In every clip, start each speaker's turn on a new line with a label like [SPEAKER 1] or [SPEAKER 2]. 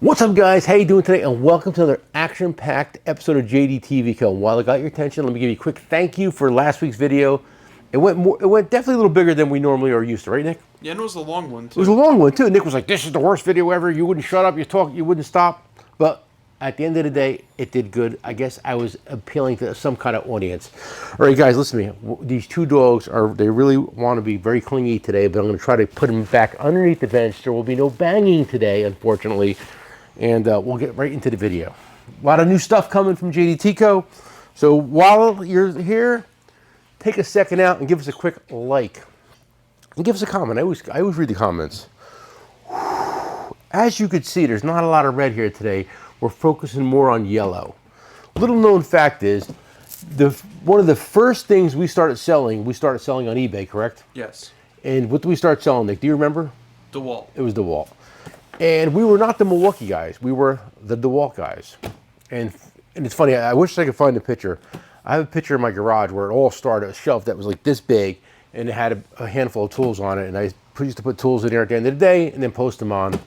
[SPEAKER 1] What's up, guys? How you doing today? And welcome to another action-packed episode of JD TV Co. While I got your attention, let me give you a quick thank you for last week's video. It went definitely a little bigger than we normally are used to, right, Nick?
[SPEAKER 2] Yeah, and it was a long one too.
[SPEAKER 1] It was a long one too. Nick was like, "This is the worst video ever. You wouldn't shut up. You wouldn't stop." But at the end of the day, it did good. I guess I was appealing to some kind of audience. All right, guys, listen to me. These two dogs they really want to be very clingy today, but I'm going to try to put them back underneath the bench. There will be no banging today, unfortunately. And we'll get right into the video. A lot of new stuff coming from JD Tico. So while you're here, take a second out and give us a quick like. And give us a comment. I always read the comments. As you can see, there's not a lot of red here today. We're focusing more on yellow. Little known fact is, one of the first things we started selling on eBay, correct?
[SPEAKER 2] Yes.
[SPEAKER 1] And what did we start selling, Nick? Do you remember?
[SPEAKER 2] DeWalt.
[SPEAKER 1] It was DeWalt. And we were not the Milwaukee guys. We were the DeWalt guys. And it's funny, I wish I could find a picture. I have a picture in my garage where it all started, a shelf that was like this big, and it had a handful of tools on it. And I used to put tools in there at the end of the day and then post them on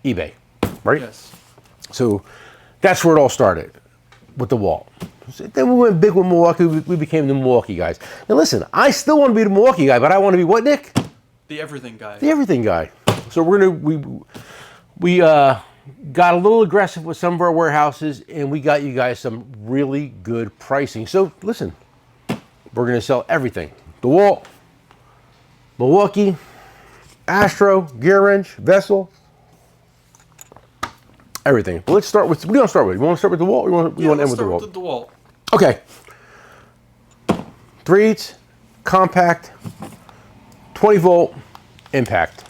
[SPEAKER 1] eBay, right?
[SPEAKER 2] Yes.
[SPEAKER 1] So that's where it all started, with DeWalt. So then we went big with Milwaukee. We became the Milwaukee guys. Now listen, I still want to be the Milwaukee guy, but I want to be what, Nick?
[SPEAKER 2] The everything guy.
[SPEAKER 1] The everything guy. So we got a little aggressive with some of our warehouses, and we got you guys some really good pricing. So listen, we're going to sell everything: DeWalt, Milwaukee, Astro, Gear Wrench, Vessel, everything. But let's start with. What do you want to start with? You want to start with DeWalt, or you want to end with DeWalt?
[SPEAKER 2] With the DeWalt.
[SPEAKER 1] Okay. 3/8 compact, 20-volt impact.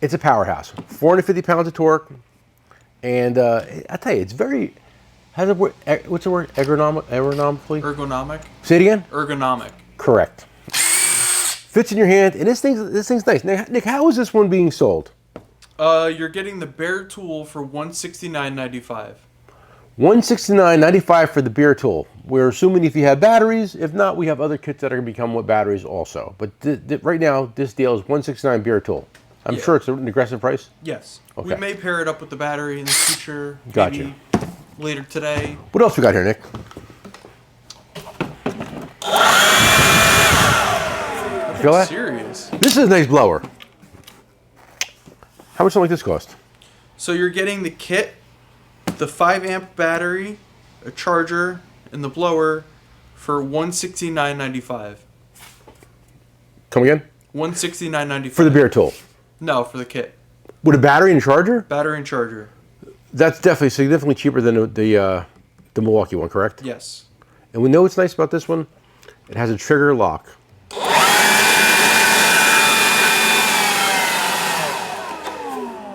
[SPEAKER 1] It's a powerhouse. 450 pounds of torque, and I tell you, it's very. What's the word? Ergonomically.
[SPEAKER 2] Ergonomic.
[SPEAKER 1] Say it again.
[SPEAKER 2] Ergonomic.
[SPEAKER 1] Correct. Fits in your hand, and this thing's nice. Nick, how is this one being sold?
[SPEAKER 2] You're getting the bare tool for $169.95.
[SPEAKER 1] $169.95 for the bare tool. We're assuming if you have batteries. If not, we have other kits that are going to become with batteries also. But right now, this deal is $169 bare tool. I'm sure it's an aggressive price?
[SPEAKER 2] Yes.
[SPEAKER 1] Okay.
[SPEAKER 2] We may pair it up with the battery in the future.
[SPEAKER 1] Gotcha.
[SPEAKER 2] Maybe later today.
[SPEAKER 1] What else we got here, Nick? Feel that?
[SPEAKER 2] Serious.
[SPEAKER 1] This is a nice blower. How much something like this cost?
[SPEAKER 2] So you're getting the kit, the 5-amp battery, a charger, and the blower for $169.95.
[SPEAKER 1] Come again?
[SPEAKER 2] $169.95.
[SPEAKER 1] For the bare tool?
[SPEAKER 2] No, for the kit.
[SPEAKER 1] With a battery and charger?
[SPEAKER 2] Battery and charger.
[SPEAKER 1] That's definitely significantly cheaper than the Milwaukee one, correct?
[SPEAKER 2] Yes.
[SPEAKER 1] And we know what's nice about this one? It has a trigger lock.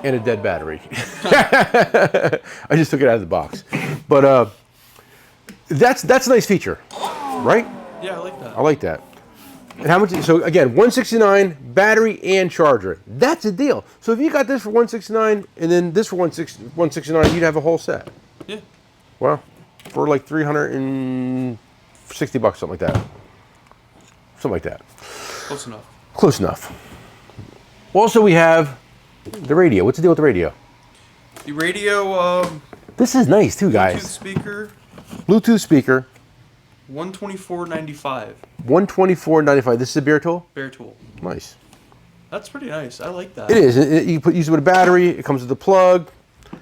[SPEAKER 1] And a dead battery. I just took it out of the box. But that's a nice feature, right?
[SPEAKER 2] Yeah, I like that.
[SPEAKER 1] I like that. And how much? So again, $169, battery and charger. That's a deal. So if you got this for $169 and then this for $169, you'd have a whole set.
[SPEAKER 2] Yeah.
[SPEAKER 1] Well, for like $360, something like that. Something like that.
[SPEAKER 2] Close enough.
[SPEAKER 1] Close enough. Also, we have the radio. What's the deal with the radio?
[SPEAKER 2] The radio.
[SPEAKER 1] This is nice too, guys.
[SPEAKER 2] Bluetooth speaker.
[SPEAKER 1] Bluetooth speaker.
[SPEAKER 2] $124.95.
[SPEAKER 1] $124.95. This is a bare tool?
[SPEAKER 2] Bare tool.
[SPEAKER 1] Nice.
[SPEAKER 2] That's pretty nice. I like that.
[SPEAKER 1] It is. You use it with a battery. It comes with a plug.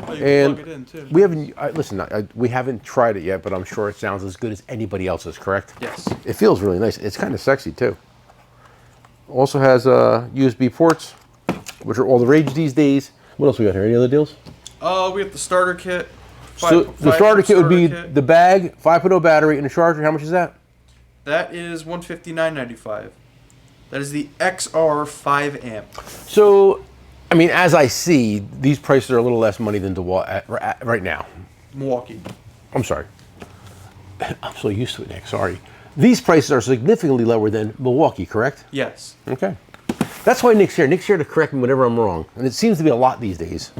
[SPEAKER 2] Oh, you
[SPEAKER 1] And
[SPEAKER 2] can plug it in too.
[SPEAKER 1] we haven't we haven't tried it yet, but I'm sure it sounds as good as anybody else's, correct?
[SPEAKER 2] Yes.
[SPEAKER 1] It feels really nice. It's kind of sexy too. Also has USB ports, which are all the rage these days. What else we got here? Any other deals?
[SPEAKER 2] We have the starter kit.
[SPEAKER 1] So the starter kit would be the bag, 5.0 battery, and a charger. How much is that?
[SPEAKER 2] That is $159.95. That is the XR 5-amp.
[SPEAKER 1] So, I mean, as I see, these prices are a little less money than DeWalt right now.
[SPEAKER 2] Milwaukee.
[SPEAKER 1] I'm sorry. I'm so used to it, Nick. Sorry. These prices are significantly lower than Milwaukee, correct?
[SPEAKER 2] Yes.
[SPEAKER 1] Okay. That's why Nick's here. Nick's here to correct me whenever I'm wrong. And it seems to be a lot these days.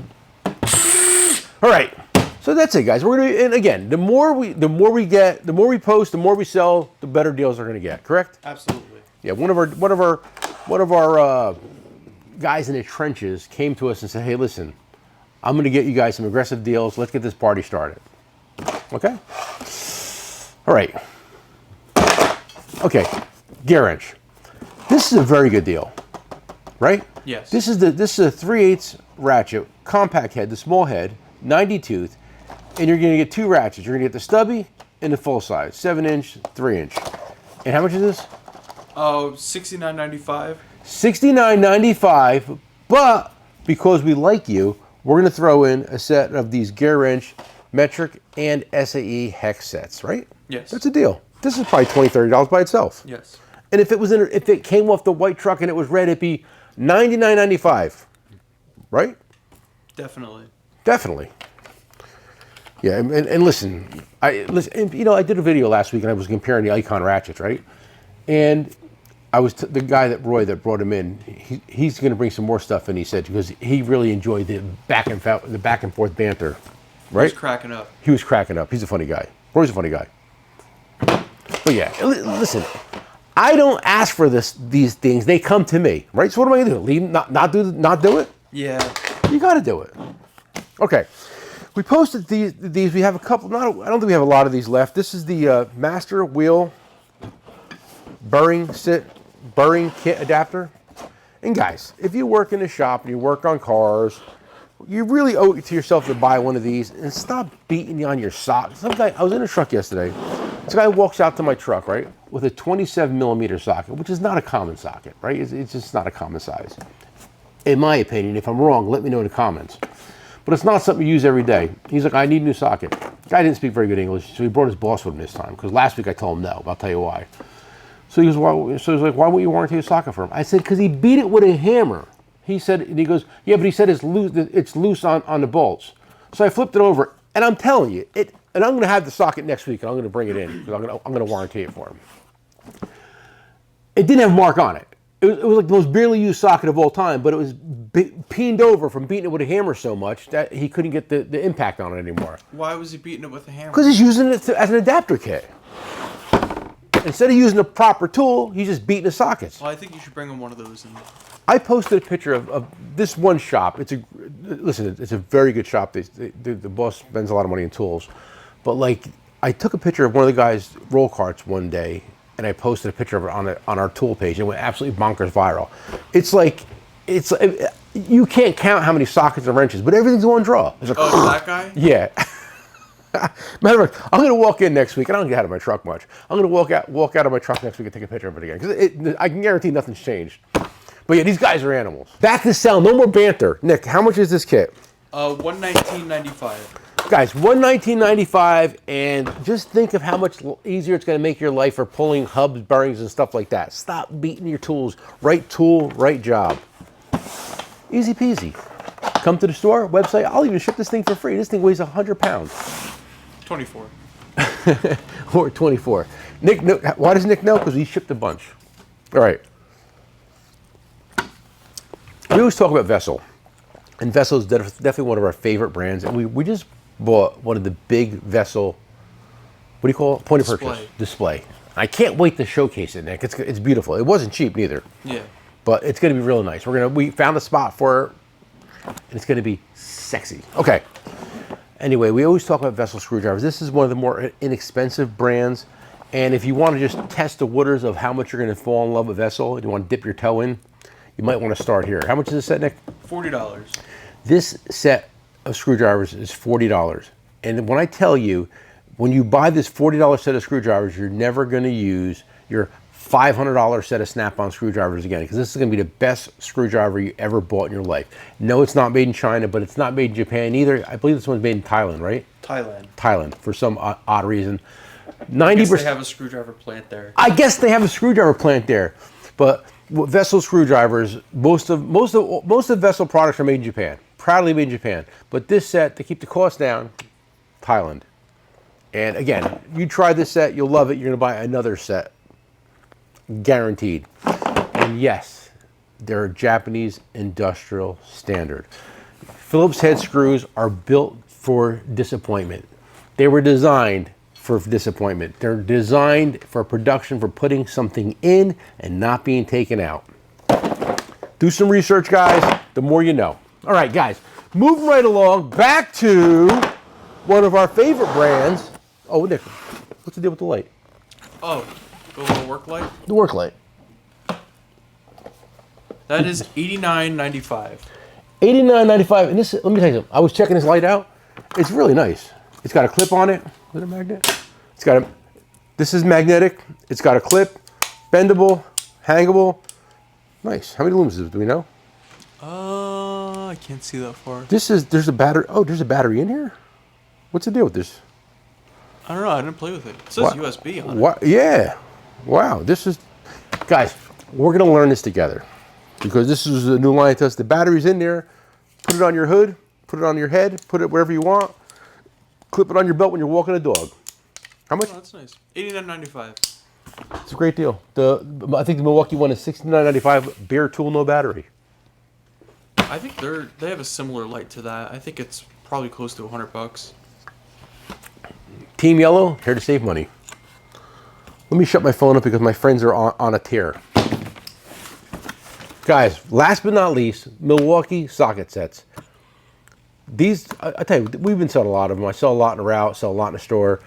[SPEAKER 1] All right. So that's it, guys. We're gonna, and again, the more we post, the more we sell, the better deals are gonna get. Correct?
[SPEAKER 2] Absolutely.
[SPEAKER 1] Yeah. One of our guys in the trenches came to us and said, "Hey, listen, I'm going to get you guys some aggressive deals. Let's get this party started. Okay? All right. Okay, gear wrench. This is a very good deal, right?
[SPEAKER 2] Yes.
[SPEAKER 1] This is a 3/8 ratchet, compact head, the small head, 90 tooth, and you're going to get 2 ratchets. You're going to get the stubby and the full size, 7-inch, 3-inch. And how much is this?
[SPEAKER 2] Oh, $69.95.
[SPEAKER 1] $69.95, but because we like you, we're going to throw in a set of these gear wrench metric and SAE hex sets, right?
[SPEAKER 2] Yes.
[SPEAKER 1] That's a deal. This is probably $20, $30 by itself.
[SPEAKER 2] Yes.
[SPEAKER 1] And if it came off the white truck and it was red, it'd be $99.95, right?
[SPEAKER 2] Definitely.
[SPEAKER 1] Definitely. Yeah, and listen, and, you know, I did a video last week and I was comparing the Icon ratchets, right? And I was the guy that brought him in. He's going to bring some more stuff in. He said because he really enjoyed the back and forth banter, right?
[SPEAKER 2] He was cracking up.
[SPEAKER 1] He was cracking up. He's a funny guy. Roy's a funny guy. But yeah, listen, I don't ask for these things. They come to me, right? So what am I going to do? Leave? Not do it?
[SPEAKER 2] Yeah.
[SPEAKER 1] You got to do it. Okay. We posted these. We have a couple. I don't think we have a lot of these left. This is the master wheel burring kit adapter. And guys, if you work in a shop and you work on cars, you really owe it to yourself to buy one of these and stop beating on your sock. I was in a truck yesterday. This guy walks out to my truck, right, with a 27mm socket, which is not a common socket, right? It's just not a common size. In my opinion, if I'm wrong, let me know in the comments. But it's not something you use every day. He's like, I need a new socket. Guy didn't speak very good English, so he brought his boss with him this time, because last week I told him no, but I'll tell you why. So he goes, so he's like, why won't you warranty a socket for him? I said, because he beat it with a hammer. He said, and he goes, yeah, but he said it's loose on the bolts. So I flipped it over, and I'm telling you, and I'm going to have the socket next week, and I'm going to bring it in, because I'm going to warranty it for him. It didn't have a mark on it. It was like the most barely used socket of all time, but it was peened over from beating it with a hammer so much that he couldn't get the impact on it anymore.
[SPEAKER 2] Why was he beating it with a hammer?
[SPEAKER 1] Because he's using it as an adapter kit. Instead of using a proper tool, he's just beating the sockets.
[SPEAKER 2] Well, I think you should bring him one of those.
[SPEAKER 1] I posted a picture of this one shop. It's a very good shop. The boss spends a lot of money in tools. But like, I took a picture of one of the guys' roll carts one day, and I posted a picture of it on our tool page, and it went absolutely bonkers viral. It's you can't count how many sockets and wrenches, but everything's one draw. It's like,
[SPEAKER 2] oh, that guy?
[SPEAKER 1] Yeah. Matter of fact, I'm going to walk in next week. I don't get out of my truck much. I'm going to walk out of my truck next week and take a picture of it again, because I can guarantee nothing's changed. But yeah, these guys are animals. Back to sell. No more banter. Nick, how much is this kit?
[SPEAKER 2] $119.95.
[SPEAKER 1] Guys, $119.95, and just think of how much easier it's going to make your life for pulling hubs, bearings, and stuff like that. Stop beating your tools. Right tool, right job. Easy peasy. Come to the store, website. I'll even ship this thing for free. This thing weighs 100 pounds.
[SPEAKER 2] 24.
[SPEAKER 1] Or 24. Nick, no, why does Nick know? Because he shipped a bunch. All right. We always talk about Vessel. And Vessel is definitely one of our favorite brands. And we just bought one of the big Vessel, what do you call it? Point of purchase. Display. I can't wait to showcase it, Nick. It's beautiful. It wasn't cheap neither.
[SPEAKER 2] Yeah.
[SPEAKER 1] But it's going to be really nice. We found a spot for it, and it's going to be sexy. Okay. Anyway, we always talk about Vessel screwdrivers. This is one of the more inexpensive brands. And if you want to just test the waters of how much you're going to fall in love with Vessel, and you want to dip your toe in, you might want to start here. How much is this set, Nick?
[SPEAKER 2] $40.
[SPEAKER 1] This set of screwdrivers is $40. And when I tell you, when you buy this $40 set of screwdrivers, you're never going to use your $500 set of Snap-on screwdrivers again, because this is going to be the best screwdriver you ever bought in your life. No, it's not made in China, but it's not made in Japan either. I believe this one's made in Thailand, right? Thailand, for some odd reason. 90%.
[SPEAKER 2] I guess they have a screwdriver plant there.
[SPEAKER 1] I guess they have a screwdriver plant there, but Vessel screwdrivers, most of Vessel products are made in Japan, proudly made in Japan. But this set, to keep the cost down, Thailand. And again, you try this set, you'll love it. You're going to buy another set, guaranteed. And yes, they're a Japanese industrial standard. Phillips head screws are built for disappointment. They were designed for disappointment. They're designed for production, for putting something in and not being taken out. Do some research, guys. The more you know. All right, guys. moving right along, back to one of our favorite brands. Oh, Nick, what's the deal with the light?
[SPEAKER 2] Oh, the little work light?
[SPEAKER 1] The work light.
[SPEAKER 2] That is $89.95.
[SPEAKER 1] $89.95. And this, let me tell you something. I was checking this light out. It's really nice. It's got a clip on it. Is it a magnet? It's got a. This is magnetic. It's got a clip, bendable, hangable. Nice. How many lumens is it? Do we know?
[SPEAKER 2] I can't see that far.
[SPEAKER 1] There's a battery. Oh, there's a battery in here? What's the deal with this?
[SPEAKER 2] I don't know. I didn't play with it. It says USB on it.
[SPEAKER 1] What? Yeah. Wow. Guys, we're going to learn this together because this is a new line to us. The battery's in there. Put it on your hood. Put it on your head. Put it wherever you want. Clip it on your belt when you're walking a dog. How much?
[SPEAKER 2] Oh, that's nice. $89.95.
[SPEAKER 1] It's a great deal. I think the Milwaukee one is $69.95. Bare tool, no battery.
[SPEAKER 2] I think they have a similar light to that. I think it's probably close to $100.
[SPEAKER 1] Team Yellow, here to save money. Let me shut my phone up because my friends are on a tear. Guys, last but not least, Milwaukee socket sets. These, I tell you, we've been selling a lot of them. I sell a lot in the route, sell a lot in the store.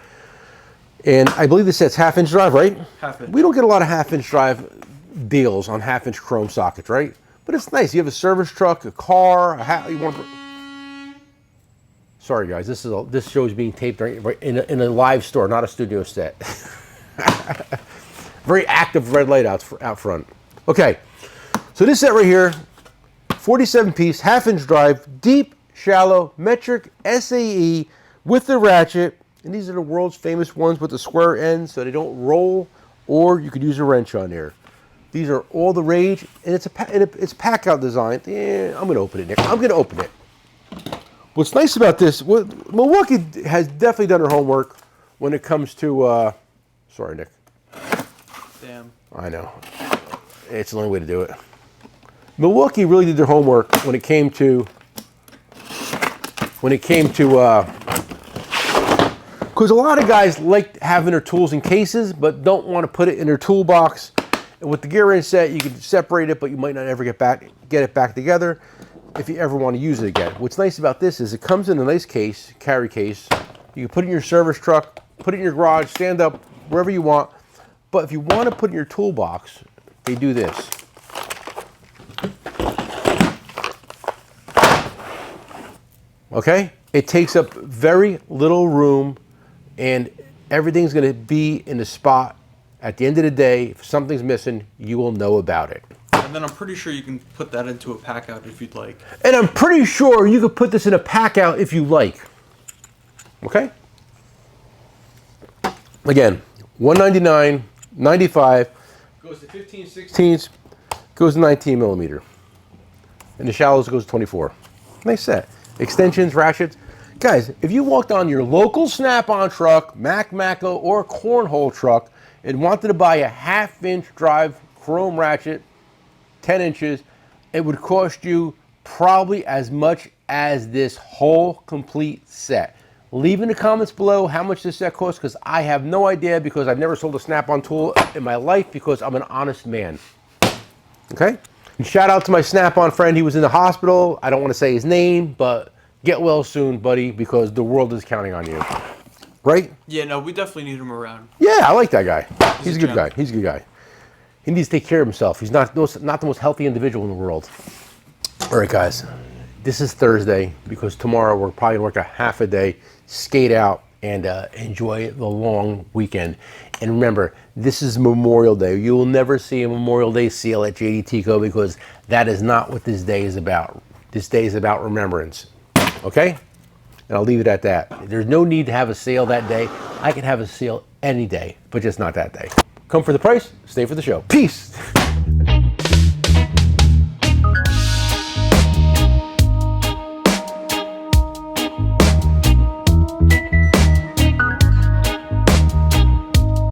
[SPEAKER 1] And I believe this set's half-inch drive, right?
[SPEAKER 2] Half-inch.
[SPEAKER 1] We don't get a lot of half-inch drive deals on half-inch chrome sockets, right? But it's nice. You have a service truck, a car, you want to... Sorry, guys. This show is being taped right in a live store, not a studio set. Very active red light out front. Okay, so this set right here, 47-piece, half-inch drive, deep, shallow, metric SAE with the ratchet. And these are the world's famous ones with the square ends so they don't roll, or you could use a wrench on there. These are all the rage, and it's a pack-out design. Yeah, I'm going to open it, Nick. I'm going to open it. What's nice about this, Milwaukee has definitely done their homework when it comes to, sorry, Nick.
[SPEAKER 2] Damn.
[SPEAKER 1] I know. It's the only way to do it. Milwaukee really did their homework when it came to, because a lot of guys like having their tools in cases, but don't want to put it in their toolbox. And with the gear in set, you can separate it, but you might not ever get it back together if you ever want to use it again. What's nice about this is it comes in a nice case, carry case. You can put it in your service truck, put it in your garage, stand up, wherever you want. But if you want to put it in your toolbox, they do this. Okay? It takes up very little room, and everything's going to be in the spot. At the end of the day, if something's missing, you will know about it.
[SPEAKER 2] And then I'm pretty sure you can put that into a pack out if you'd like.
[SPEAKER 1] And I'm pretty sure you could put this in a pack out if you like. Okay? Again, $199.95. Goes to 15/16, goes to 19 millimeter. And the shallows goes to 24. Nice set. Extensions, ratchets. Guys, if you walked on your local Snap-on truck, Macco, or Cornhole truck and wanted to buy a half-inch drive chrome ratchet, 10 inches, it would cost you probably as much as this whole complete set. Leave in the comments below how much this set costs, because I have no idea, because I've never sold a Snap-on tool in my life, because I'm an honest man. Okay? And shout out to my Snap-on friend. He was in the hospital. I don't want to say his name, but get well soon, buddy, because the world is counting on you. Right?
[SPEAKER 2] Yeah, no, we definitely need him around.
[SPEAKER 1] Yeah, I like that guy. He's a good guy. He's a good guy. He needs to take care of himself. He's not the most healthy individual in the world. All right, guys. This is Thursday, because tomorrow we're probably going to work a half a day, skate out, and enjoy the long weekend. And remember, this is Memorial Day. You will never see a Memorial Day sale at JD Tico, because that is not what this day is about. This day is about remembrance. Okay? And I'll leave it at that. There's no need to have a sale that day. I can have a sale any day, but just not that day. Come for the price, stay for the show. Peace.